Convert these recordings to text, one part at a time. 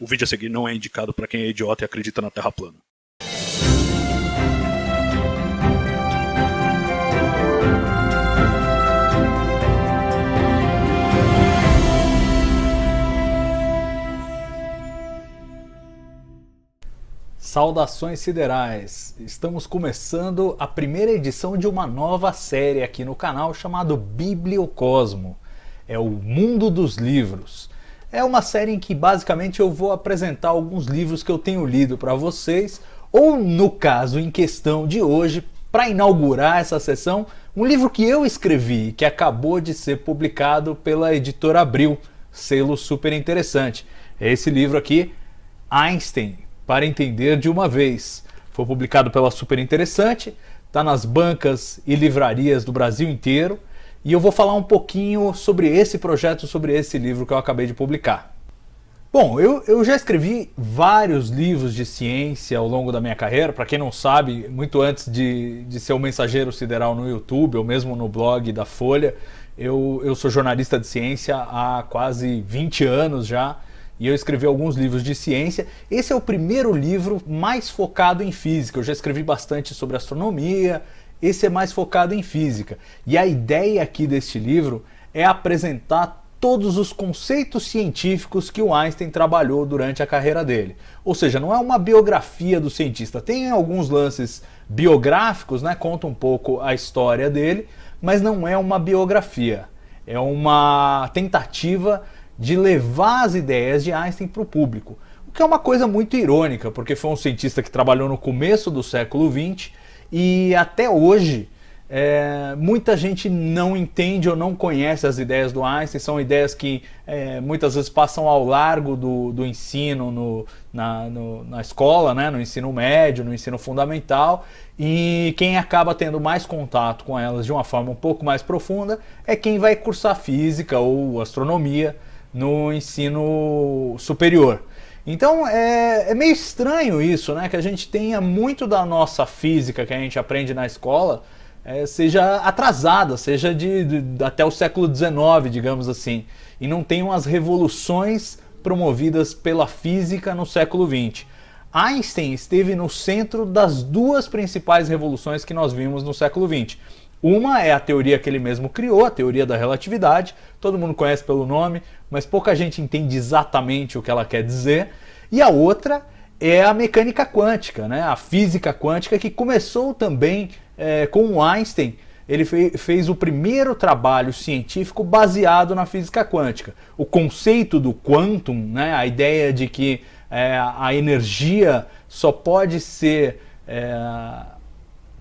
O vídeo a seguir não é indicado para quem é idiota e acredita na Terra plana. Saudações siderais! Estamos começando a primeira edição de uma nova série aqui no canal chamado Bibliocosmo. É o mundo dos livros. É uma série em que basicamente eu vou apresentar alguns livros que eu tenho lido para vocês, ou no caso em questão de hoje, para inaugurar essa sessão, um livro que eu escrevi, que acabou de ser publicado pela editora Abril, selo super interessante. É esse livro aqui, Einstein, para entender de uma vez. Foi publicado pela Super Interessante, está nas bancas e livrarias do Brasil inteiro, e eu vou falar um pouquinho sobre esse projeto, sobre esse livro que eu acabei de publicar. Bom, eu já escrevi vários livros de ciência ao longo da minha carreira. Para quem não sabe, muito antes de ser o Mensageiro Sideral no YouTube, ou mesmo no blog da Folha, eu sou jornalista de ciência há quase 20 anos já, e eu escrevi alguns livros de ciência. Esse é o primeiro livro mais focado em física. Eu já escrevi bastante sobre astronomia, esse é mais focado em física. E a ideia aqui deste livro é apresentar todos os conceitos científicos que o Einstein trabalhou durante a carreira dele. Ou seja, não é uma biografia do cientista. Tem alguns lances biográficos, né? Conta um pouco a história dele, mas não é uma biografia. É uma tentativa de levar as ideias de Einstein para o público. O que é uma coisa muito irônica, porque foi um cientista que trabalhou no começo do século XX e até hoje muita gente não entende ou não conhece as ideias do Einstein. São ideias que muitas vezes passam ao largo do ensino na escola, né? No ensino médio, no ensino fundamental, e quem acaba tendo mais contato com elas de uma forma um pouco mais profunda é quem vai cursar física ou astronomia no ensino superior. Então é meio estranho isso, né? Que a gente tenha muito da nossa física que a gente aprende na escola seja atrasada, seja até o século XIX, digamos assim, e não tenham as revoluções promovidas pela física no século XX. Einstein esteve no centro das duas principais revoluções que nós vimos no século XX. Uma é a teoria que ele mesmo criou, a teoria da relatividade. Todo mundo conhece pelo nome, mas pouca gente entende exatamente o que ela quer dizer. E a outra é a mecânica quântica, né? A física quântica, que começou também com o Einstein. Ele fez o primeiro trabalho científico baseado na física quântica. O conceito do quantum, né? A ideia de que a energia só pode ser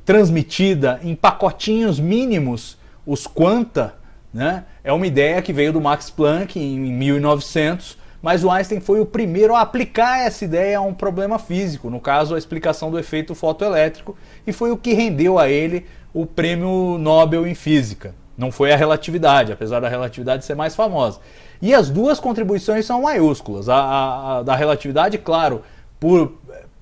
transmitida em pacotinhos mínimos, os quanta, né? É uma ideia que veio do Max Planck em 1900, mas o Einstein foi o primeiro a aplicar essa ideia a um problema físico, no caso a explicação do efeito fotoelétrico, e foi o que rendeu a ele o prêmio Nobel em física. Não foi a relatividade, apesar da relatividade ser mais famosa. E as duas contribuições são maiúsculas. A da relatividade, claro, por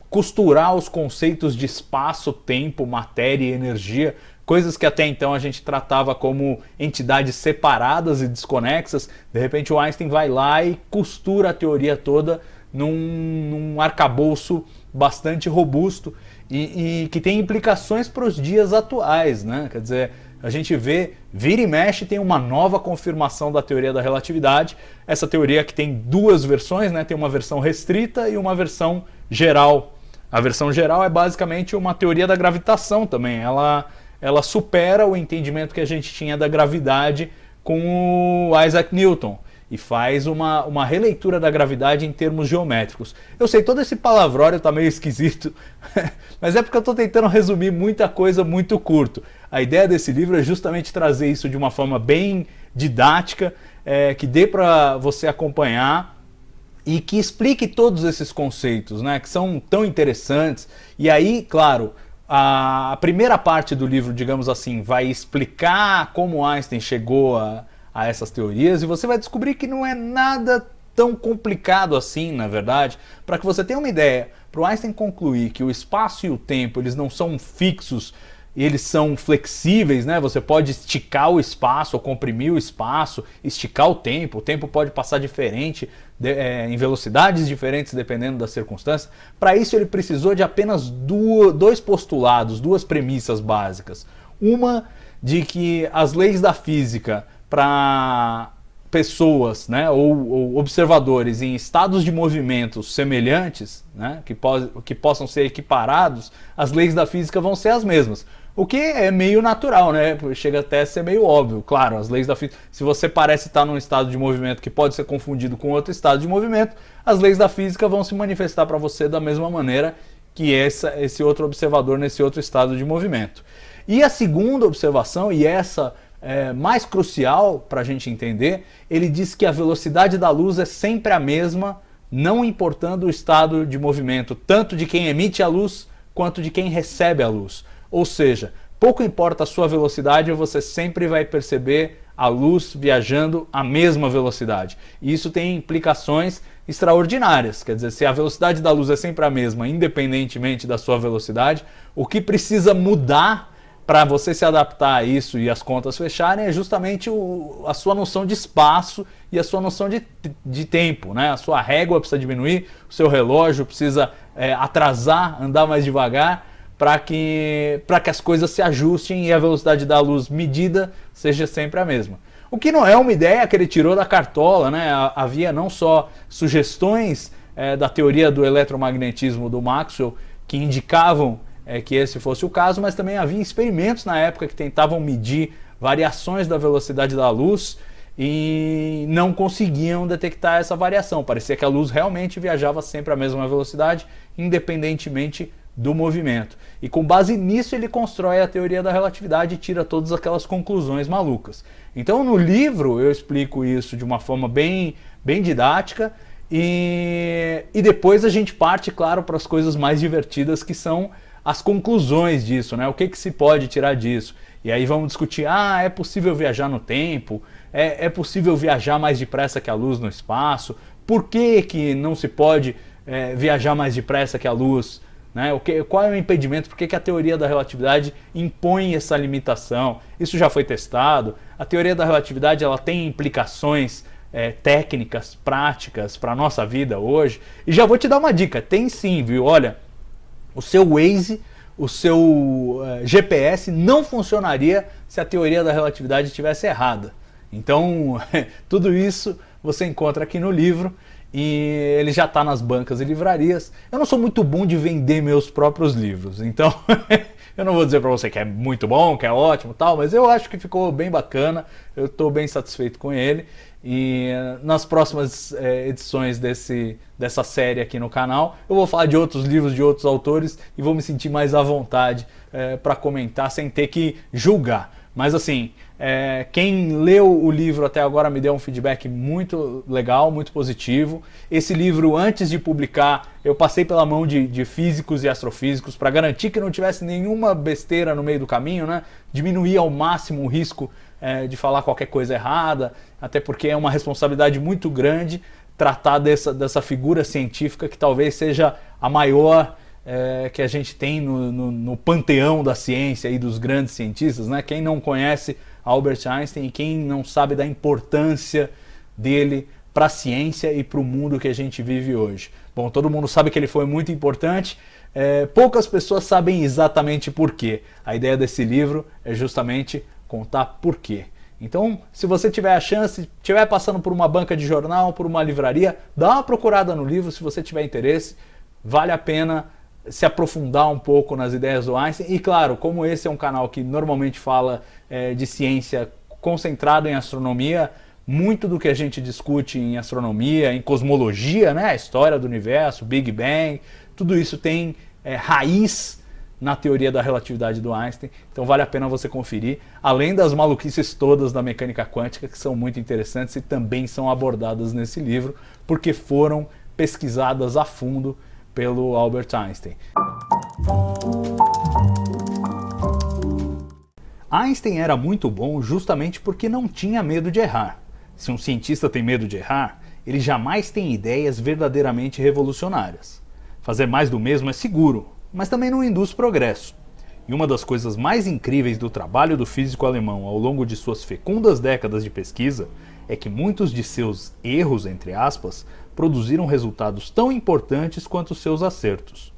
costurar os conceitos de espaço, tempo, matéria e energia, coisas que até então a gente tratava como entidades separadas e desconexas. De repente o Einstein vai lá e costura a teoria toda num arcabouço bastante robusto e que tem implicações para os dias atuais, né? Quer dizer, a gente vira e mexe, tem uma nova confirmação da teoria da relatividade. Essa teoria que tem duas versões, né? Tem uma versão restrita e uma versão geral. A versão geral é basicamente uma teoria da gravitação também. Ela supera o entendimento que a gente tinha da gravidade com o Isaac Newton e faz uma releitura da gravidade em termos geométricos. Eu sei, todo esse palavrão está meio esquisito, mas é porque eu estou tentando resumir muita coisa muito curto. A ideia desse livro é justamente trazer isso de uma forma bem didática, que dê para você acompanhar e que explique todos esses conceitos, né, que são tão interessantes. E aí, claro, a primeira parte do livro, digamos assim, vai explicar como Einstein chegou a essas teorias, e você vai descobrir que não é nada tão complicado assim, na verdade. Para que você tenha uma ideia, para o Einstein concluir que o espaço e o tempo eles não são fixos eles são flexíveis, né? Você pode esticar o espaço ou comprimir o espaço, esticar o tempo pode passar diferente, em velocidades diferentes dependendo das circunstâncias. Para isso ele precisou de apenas dois postulados, duas premissas básicas. Uma de que as leis da física para pessoas, né, ou observadores em estados de movimentos semelhantes, né, que possam ser equiparados, as leis da física vão ser as mesmas. O que é meio natural, né? Chega até a ser meio óbvio. Claro, as leis da física, se você parece estar num estado de movimento que pode ser confundido com outro estado de movimento, as leis da física vão se manifestar para você da mesma maneira que esse outro observador nesse outro estado de movimento. E a segunda observação, e essa mais crucial para a gente entender, ele diz que a velocidade da luz é sempre a mesma, não importando o estado de movimento, tanto de quem emite a luz quanto de quem recebe a luz. Ou seja, pouco importa a sua velocidade, você sempre vai perceber a luz viajando à mesma velocidade. E isso tem implicações extraordinárias. Quer dizer, se a velocidade da luz é sempre a mesma, independentemente da sua velocidade, o que precisa mudar para você se adaptar a isso e as contas fecharem é justamente a sua noção de espaço e a sua noção de tempo, né? A sua régua precisa diminuir, o seu relógio precisa atrasar, andar mais devagar, para que as coisas se ajustem e a velocidade da luz medida seja sempre a mesma. O que não é uma ideia que ele tirou da cartola, né? Havia não só sugestões da teoria do eletromagnetismo do Maxwell que indicavam que esse fosse o caso, mas também havia experimentos na época que tentavam medir variações da velocidade da luz e não conseguiam detectar essa variação. Parecia que a luz realmente viajava sempre à mesma velocidade, independentemente do movimento. E com base nisso ele constrói a teoria da relatividade e tira todas aquelas conclusões malucas. Então no livro eu explico isso de uma forma bem didática e depois a gente parte, claro, para as coisas mais divertidas, que são as conclusões disso, né? O que se pode tirar disso? E aí vamos discutir, é possível viajar no tempo? É possível viajar mais depressa que a luz no espaço? Por que não se pode viajar mais depressa que a luz? Né? Qual é o impedimento? Por que a teoria da relatividade impõe essa limitação? Isso já foi testado. A teoria da relatividade ela tem implicações técnicas, práticas para a nossa vida hoje. E já vou te dar uma dica, tem sim, viu? Olha, o seu Waze, o seu GPS não funcionaria se a teoria da relatividade estivesse errada. Então, tudo isso você encontra aqui no livro e ele já está nas bancas e livrarias. Eu não sou muito bom de vender meus próprios livros, então eu não vou dizer para você que é muito bom, que é ótimo e tal, mas eu acho que ficou bem bacana, eu estou bem satisfeito com ele. E nas próximas edições dessa série aqui no canal, eu vou falar de outros livros de outros autores e vou me sentir mais à vontade para comentar sem ter que julgar. Mas assim, quem leu o livro até agora me deu um feedback muito legal, muito positivo. Esse livro, antes de publicar, eu passei pela mão de físicos e astrofísicos para garantir que não tivesse nenhuma besteira no meio do caminho, né? Diminuir ao máximo o risco de falar qualquer coisa errada, até porque é uma responsabilidade muito grande tratar dessa figura científica que talvez seja a maior que a gente tem no panteão da ciência e dos grandes cientistas, né? Quem não conhece Albert Einstein e quem não sabe da importância dele para a ciência e para o mundo que a gente vive hoje. Bom, todo mundo sabe que ele foi muito importante, poucas pessoas sabem exatamente por quê. A ideia desse livro é justamente contar por quê. Então, se você tiver a chance, estiver passando por uma banca de jornal, por uma livraria, dá uma procurada no livro se você tiver interesse. Vale a pena se aprofundar um pouco nas ideias do Einstein. E claro, como esse é um canal que normalmente fala de ciência concentrado em astronomia, muito do que a gente discute em astronomia, em cosmologia, né, a história do universo, Big Bang, tudo isso tem raiz na teoria da relatividade do Einstein, então vale a pena você conferir, além das maluquices todas da mecânica quântica, que são muito interessantes e também são abordadas nesse livro, porque foram pesquisadas a fundo pelo Albert Einstein. Einstein era muito bom justamente porque não tinha medo de errar. Se um cientista tem medo de errar, ele jamais tem ideias verdadeiramente revolucionárias. Fazer mais do mesmo é seguro, mas também não induz progresso. E uma das coisas mais incríveis do trabalho do físico alemão ao longo de suas fecundas décadas de pesquisa é que muitos de seus erros, entre aspas, produziram resultados tão importantes quanto seus acertos.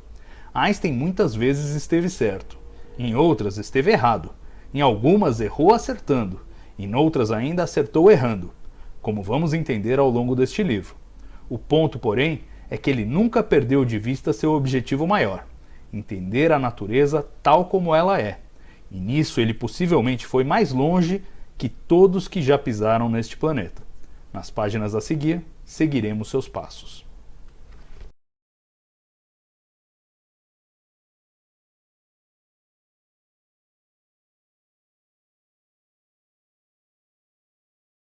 Einstein muitas vezes esteve certo, em outras esteve errado, em algumas errou acertando, em outras ainda acertou errando, como vamos entender ao longo deste livro. O ponto, porém, é que ele nunca perdeu de vista seu objetivo maior: entender a natureza tal como ela é. E nisso ele possivelmente foi mais longe que todos que já pisaram neste planeta. Nas páginas a seguir, seguiremos seus passos.